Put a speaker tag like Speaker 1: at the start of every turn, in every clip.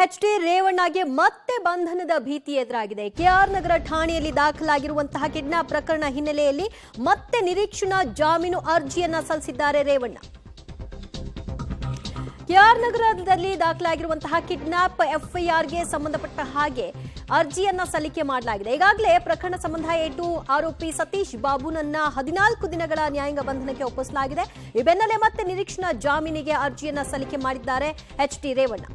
Speaker 1: H D. ರೇವಣ್ಣಗೆ ಮತ್ತೆ ಬಂಧನದ ಭೀತಿ ಎದುರಾಗಿದೆ. ಕೆಆರ್ ನಗರ ಠಾಣೆಯಲ್ಲಿ ದಾಖಲಾಗಿರುವಂತಹ ಕಿಡ್ನಾಪ್ ಪ್ರಕರಣ ಹಿನ್ನೆಲೆಯಲ್ಲಿ ಮತ್ತೆ ನಿರೀಕ್ಷಣಾ ಜಾಮೀನು ಅರ್ಜಿಯನ್ನ ಸಲ್ಲಿಸಿದ್ದಾರೆ ರೇವಣ್ಣ. ಕೆಆರ್ ನಗರದಲ್ಲಿ ದಾಖಲಾಗಿರುವಂತಹ ಕಿಡ್ನಾಪ್ ಎಫ್ಐಆರ್ಗೆ ಸಂಬಂಧಪಟ್ಟ ಹಾಗೆ ಅರ್ಜಿಯನ್ನ ಸಲ್ಲಿಕೆ ಮಾಡಲಾಗಿದೆ. ಈಗಾಗಲೇ ಪ್ರಕರಣ ಸಂಬಂಧ ಏಟು ಆರೋಪಿ ಸತೀಶ್ ಬಾಬುನನ್ನ 14 ದಿನಗಳ ನ್ಯಾಯಾಂಗ ಬಂಧನಕ್ಕೆ ಒಪ್ಪಿಸಲಾಗಿದೆ. ಈ ಬೆನ್ನಲ್ಲೇ ಮತ್ತೆ ನಿರೀಕ್ಷಣಾ ಜಾಮೀನಿಗೆ ಅರ್ಜಿಯನ್ನ ಸಲ್ಲಿಕೆ ಮಾಡಿದ್ದಾರೆ ಎಚ್.ಡಿ. ರೇವಣ್ಣ.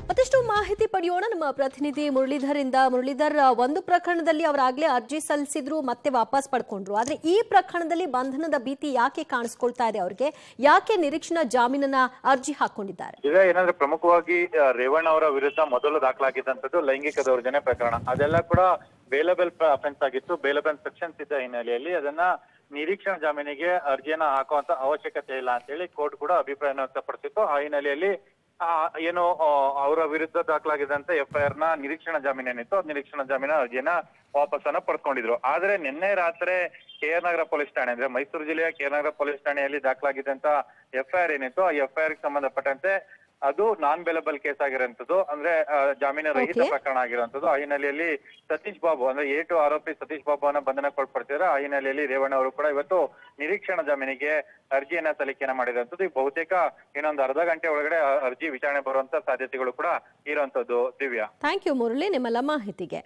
Speaker 1: ಮತ್ತಷ್ಟು ಮಾಹಿತಿ ಪಡೆಯೋಣ ನಮ್ಮ ಪ್ರತಿನಿಧಿ ಮುರಳೀಧರ್, ಒಂದು ಪ್ರಕರಣದಲ್ಲಿ ಅವರಾಗಲೇ ಅರ್ಜಿ ಸಲ್ಲಿಸಿದ್ರು, ಮತ್ತೆ ವಾಪಸ್ ಪಡ್ಕೊಂಡ್ರು. ಆದ್ರೆ ಈ ಪ್ರಕರಣದಲ್ಲಿ ಬಂಧನದ ಭೀತಿ ಯಾಕೆ ಕಾಣಿಸ್ಕೊಳ್ತಾ ಇದೆ ಅವ್ರಿಗೆ? ಯಾಕೆ ನಿರೀಕ್ಷಣಾ ಜಾಮೀನನ್ನ ಅರ್ಜಿ ಹಾಕೊಂಡಿದ್ದಾರೆ?
Speaker 2: ಈಗ ಏನಂದ್ರೆ ಪ್ರಮುಖವಾಗಿ ರೇವಣ್ಣ ಅವರ ವಿರುದ್ಧ ಮೊದಲು ದಾಖಲಾಗಿದ್ದಂಥದ್ದು ಲೈಂಗಿಕ ದೌರ್ಜನ್ಯ ಪ್ರಕರಣ. ಅದೆಲ್ಲ ಕೂಡ ಬೇಲಬಲ್ ಅಫೆನ್ಸ್ ಆಗಿತ್ತು. ಬೇಲಬಲ್ ಸೆಕ್ಷನ್ಸ್ ಇದ್ದ ಹಿನ್ನೆಲೆಯಲ್ಲಿ ಅದನ್ನ ನಿರೀಕ್ಷಣಾ ಜಾಮೀನಿಗೆ ಅರ್ಜಿಯನ್ನ ಹಾಕುವಂತ ಅವಶ್ಯಕತೆ ಇಲ್ಲ ಅಂತ ಹೇಳಿ ಕೋರ್ಟ್ ಕೂಡ ಅಭಿಪ್ರಾಯ ವ್ಯಕ್ತಪಡಿಸಿತ್ತು. ಆ ಹಿನ್ನೆಲೆಯಲ್ಲಿ ಏನು ಅವರ ವಿರುದ್ಧ ದಾಖಲಾಗಿದ್ದಂತ ಎಫ್ಐಆರ್ ನ ನಿರೀಕ್ಷಣಾ ಜಾಮೀನು ಏನಿತ್ತು, ನಿರೀಕ್ಷಣಾ ಜಾಮೀನ ಅರ್ಜಿಯನ್ನ ವಾಪಸ್ಸನ್ನ ಪಡ್ಕೊಂಡಿದ್ರು. ಆದ್ರೆ ನಿನ್ನೆ ರಾತ್ರಿ ಕೆಆರ್ ನಗರ ಪೊಲೀಸ್ ಠಾಣೆ ಅಂದ್ರೆ ಮೈಸೂರು ಜಿಲ್ಲೆಯ ಕೆಆರ್ ನಗರ ಪೊಲೀಸ್ ಠಾಣೆಯಲ್ಲಿ ದಾಖಲಾಗಿದ್ದಂತ ಎಫ್ಐಆರ್ ಏನಿತ್ತು, ಆ ಎಫ್ಐಆರ್ ಗೆ ಸಂಬಂಧಪಟ್ಟಂತೆ ಅದು ನಾನ್ ಬೇಲಬಲ್ ಕೇಸ್ ಆಗಿರುವಂತದ್ದು, ಅಂದ್ರೆ ಜಾಮೀನು ರಹಿತ ಪ್ರಕರಣ ಆಗಿರುವಂತದ್ದು. ಆ ಹಿನ್ನೆಲೆಯಲ್ಲಿ ಸತೀಶ್ ಬಾಬು ಅಂದ್ರೆ ಏಟು ಆರೋಪಿ ಸತೀಶ್ ಬಾಬುವನ್ನ ಬಂಧನಕ್ಕೊಳಪಡಿಸಿದ್ರೆ ಆ ಹಿನ್ನೆಲೆಯಲ್ಲಿ ರೇವಣ್ಣ ಅವರು ಕೂಡ ಇವತ್ತು ನಿರೀಕ್ಷಣಾ ಜಾಮೀನಿಗೆ ಅರ್ಜಿಯನ್ನ ಸಲ್ಲಿಕೆಯನ್ನ ಮಾಡಿರುವಂತದ್ದು. ಈ ಬಹುತೇಕ ಇನ್ನೊಂದು ಅರ್ಧ ಗಂಟೆ ಒಳಗಡೆ ಅರ್ಜಿ ವಿಚಾರಣೆ ಬರುವಂತ ಸಾಧ್ಯತೆಗಳು ಕೂಡ ಇರುವಂತದ್ದು. ದಿವ್ಯಾ,
Speaker 1: ಥ್ಯಾಂಕ್ ಯು ಮುರಳಿ ನಿಮ್ಮೆಲ್ಲ ಮಾಹಿತಿಗೆ.